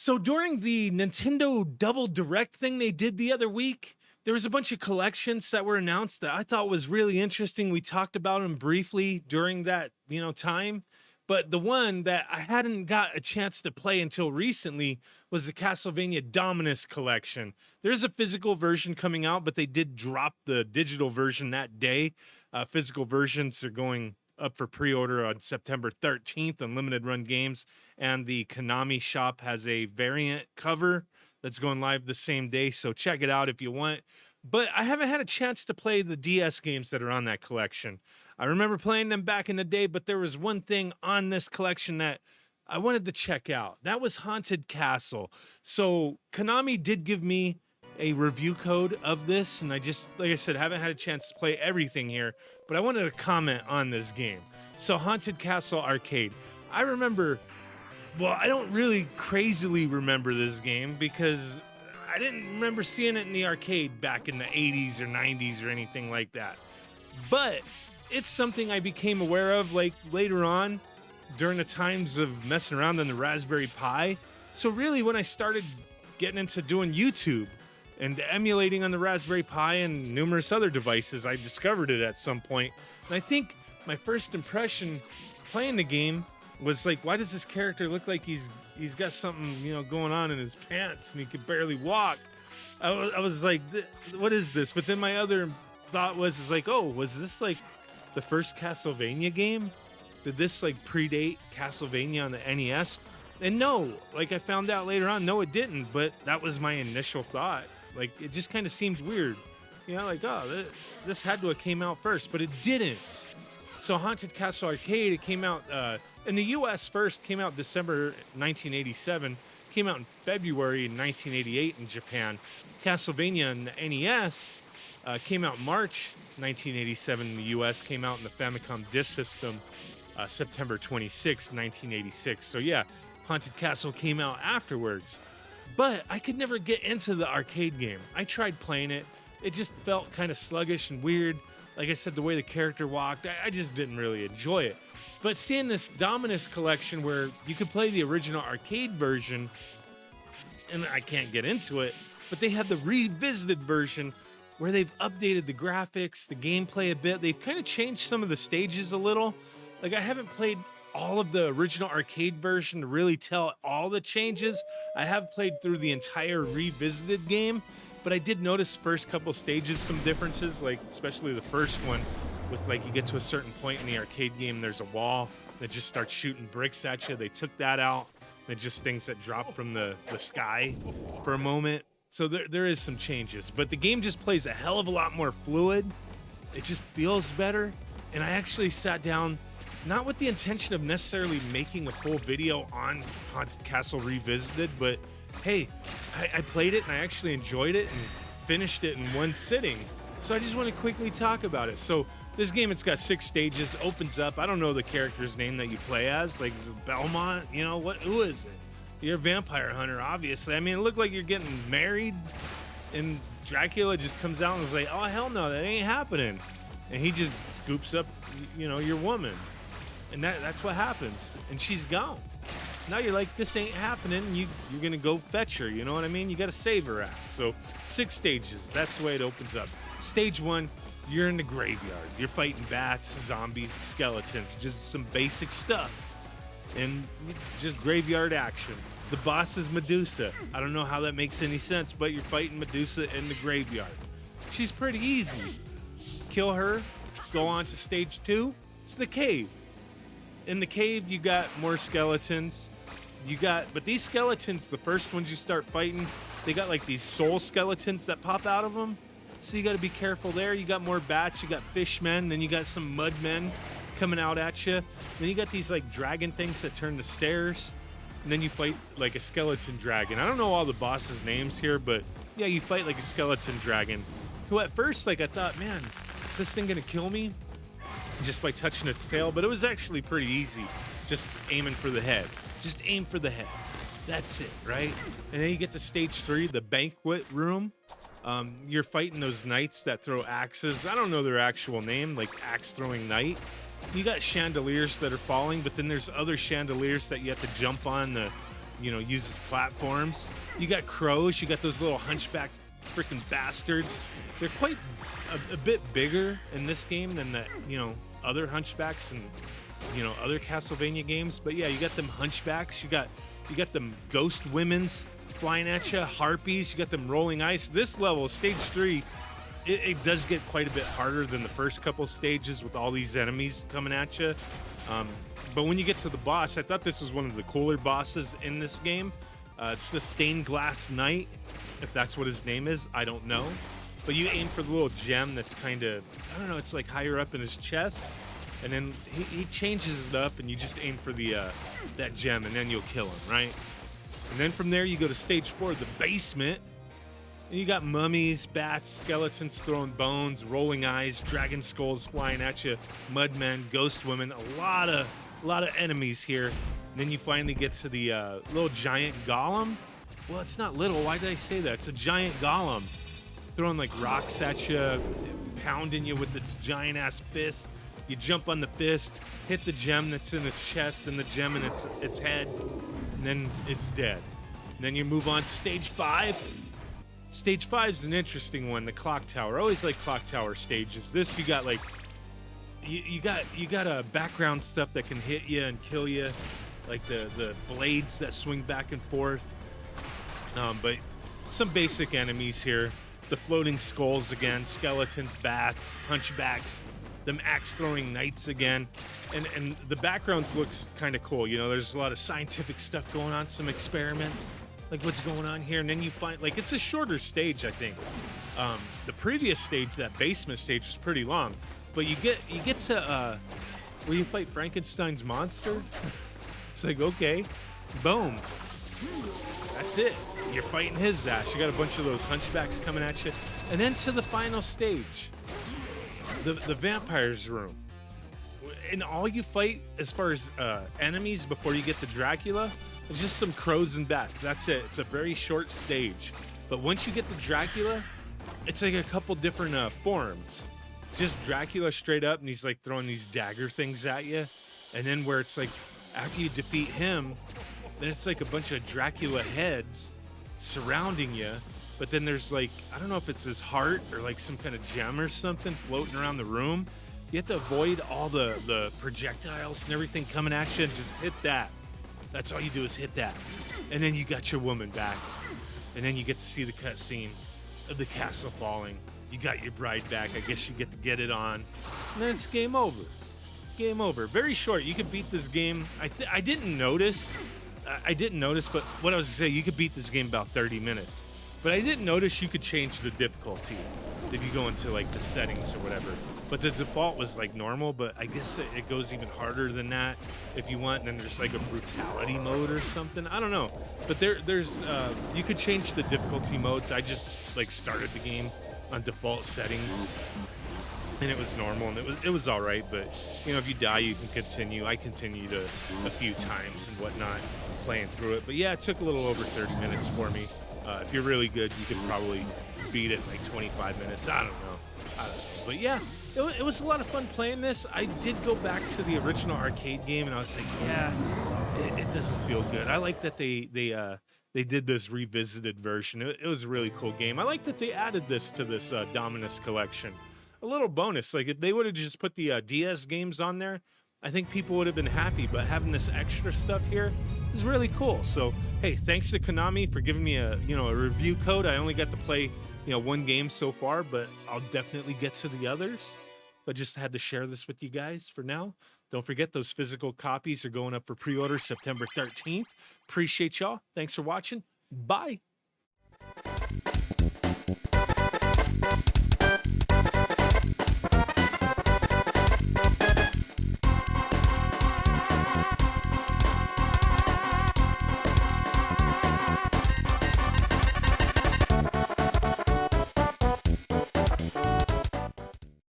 So during the Nintendo Double Direct thing they did the other week, there was a bunch of collections that were announced that I thought was really interesting. We talked about them briefly during that, time. But the one that I hadn't got a chance to play until recently was the Castlevania Dominus collection. There's a physical version coming out, but they did drop the digital version that day. Physical versions are going up for pre-order on September 13th on Limited Run Games, and the Konami shop has a variant cover that's going live the same day, so check it out if you want. But I haven't had a chance to play the DS games that are on that collection. I remember playing them back in the day, but there was one thing on this collection that I wanted to check out. That was Haunted Castle. So Konami did give me a review code of this, and I just, like I said, haven't had a chance to play everything here, but I wanted to comment on this game. So Haunted Castle Arcade. I remember, well, I don't really crazily remember this game because I didn't remember seeing it in the arcade back in the 80s or 90s or anything like that. But it's something I became aware of like later on during the times of messing around on the Raspberry Pi. So really when I started getting into doing YouTube and emulating on the Raspberry Pi and numerous other devices, I discovered it at some point. And I think my first impression playing the game was like, why does this character look like he's got something, going on in his pants and he can barely walk? I was like, what is this? But then my other thought was like, oh, was this like the first Castlevania game? Did this like predate Castlevania on the NES? And no, like I found out later on, no, it didn't. But that was my initial thought. Like it just kind of seemed weird, like, oh, this had to have came out first, but it didn't. So Haunted Castle Arcade, it came out in the US first, came out December 1987, came out in February 1988 in Japan. Castlevania in the NES came out March 1987 in the US, came out in the Famicom Disk System September 26, 1986. So yeah, Haunted Castle came out afterwards. But I could never get into the arcade game. I tried playing it. It just felt kind of sluggish and weird. Like I said, the way the character walked, I just didn't really enjoy it. But seeing this Dominus collection where you could play the original arcade version, and I can't get into it, but they had the revisited version where they've updated the graphics, the gameplay a bit. They've kind of changed some of the stages a little. Like I haven't played all of the original arcade version to really tell all the changes. I have played through the entire revisited game, but I did notice first couple stages some differences, like especially the first one with like you get to a certain point in the arcade game, there's a wall that just starts shooting bricks at you. They took that out. They're just things that drop from the sky for a moment. So there is some changes, but the game just plays a hell of a lot more fluid. It just feels better. And I actually sat down, not with the intention of necessarily making a full video on Haunted Castle Revisited, but hey, I played it and I actually enjoyed it and finished it in one sitting. So I just want to quickly talk about it. So this game, it's got 6 stages, opens up. I don't know the character's name that you play as, like is it Belmont, who is it? You're a vampire hunter, obviously. I mean, it looked like you're getting married and Dracula just comes out and is like, oh, hell no, that ain't happening. And he just scoops up, your woman. And that's what happens. And she's gone. Now you're like, this ain't happening. You're going to go fetch her. You know what I mean? You got to save her ass. So 6 stages. That's the way it opens up. Stage 1, you're in the graveyard. You're fighting bats, zombies, skeletons. Just some basic stuff. And just graveyard action. The boss is Medusa. I don't know how that makes any sense, but you're fighting Medusa in the graveyard. She's pretty easy. Kill her. Go on to stage 2. It's the cave. In the cave, you got more skeletons. But these skeletons, the first ones you start fighting, they got like these soul skeletons that pop out of them. So you got to be careful there. You got more bats, you got fishmen, then you got some mudmen coming out at you. Then you got these like dragon things that turn to stairs. And then you fight like a skeleton dragon. I don't know all the bosses' names here, but yeah, you fight like a skeleton dragon. Who at first, like I thought, man, is this thing gonna kill me? Just by touching its tail, but it was actually pretty easy. Just aiming for the head. Just aim for the head. That's it, right? And then you get to stage 3, the banquet room. You're fighting those knights that throw axes. I don't know their actual name, like axe throwing knight. You got chandeliers that are falling, but then there's other chandeliers that you have to jump on to you know, uses platforms. You got crows. You got those little hunchback freaking bastards. They're quite a bit bigger in this game than the, you know, other hunchbacks and, you know, other Castlevania games. But yeah, you got them hunchbacks. You got them ghost women's flying at you, harpies. You got them rolling ice. This level, stage 3, it does get quite a bit harder than the first couple stages with all these enemies coming at you. But when you get to the boss, I thought this was one of the cooler bosses in this game. It's the Stained Glass Knight, if that's what his name is. I don't know. But you aim for the little gem that's kind of, I don't know, it's like higher up in his chest. And then he changes it up, and you just aim for the that gem, and then you'll kill him, right? And then from there, you go to stage 4, the basement. And you got mummies, bats, skeletons throwing bones, rolling eyes, dragon skulls flying at you, mudmen, ghost women, a lot of enemies here. And then you finally get to the little giant golem. Well, it's not little. Why did I say that? It's a giant golem throwing like rocks at you, pounding you with its giant ass fist. You jump on the fist, hit the gem that's in its chest and the gem in its head, and then it's dead. And then you move on to stage 5. Stage 5 is an interesting one, the clock tower. I always like clock tower stages. This, you got like, you got background stuff that can hit you and kill you, like the blades that swing back and forth. But some basic enemies here. The floating skulls again, skeletons, bats, hunchbacks, them axe-throwing knights again. And the backgrounds looks kind of cool. You know, there's a lot of scientific stuff going on, some experiments, like what's going on here. And then you find, like, it's a shorter stage, I think. The previous stage, that basement stage, was pretty long. But you get to where you fight Frankenstein's monster. It's like, okay, boom. That's it. You're fighting his ass. You got a bunch of those hunchbacks coming at you. And then to the final stage, the vampire's room. And all you fight as far as enemies before you get to Dracula is just some crows and bats. That's it. It's a very short stage. But once you get to Dracula, it's like a couple different forms. Just Dracula straight up, and he's like throwing these dagger things at you. And then where it's like, after you defeat him, then it's like a bunch of Dracula heads surrounding you. But then there's like, I don't know if it's his heart or like some kind of gem or something floating around the room. You have to avoid all the projectiles and everything coming at you and just hit that. That's all you do is hit that. And then you got your woman back. And then you get to see the cutscene of the castle falling. You got your bride back. I guess you get to get it on. And then it's game over. Game over. Very short. You could beat this game. I didn't notice. But what I was going to say, you could beat this game about 30 minutes. But I didn't notice you could change the difficulty if you go into like the settings or whatever. But the default was like normal, but I guess it goes even harder than that if you want. And then there's like a brutality mode or something. I don't know. But there's you could change the difficulty modes. I just like started the game on default settings, and it was normal, and it was all right. But you know, if you die, you can continue. I continued a few times and whatnot, playing through it. But yeah, it took a little over 30 minutes for me. If you're really good, you could probably beat it in like 25 minutes. I don't know. But yeah, it was a lot of fun playing this. I did go back to the original arcade game, and I was like, yeah, it doesn't feel good. I like that they did this revisited version. It was a really cool game. I like that they added this to this Dominus collection. A little bonus. Like if they would have just put the DS games on there, I think people would have been happy. But having this extra stuff here is really cool. So hey, thanks to Konami for giving me a review code. I only got to play one game so far, but I'll definitely get to the others. But just had to share this with you guys for now. Don't forget, those physical copies are going up for pre-order September 13th. Appreciate y'all. Thanks for watching. Bye.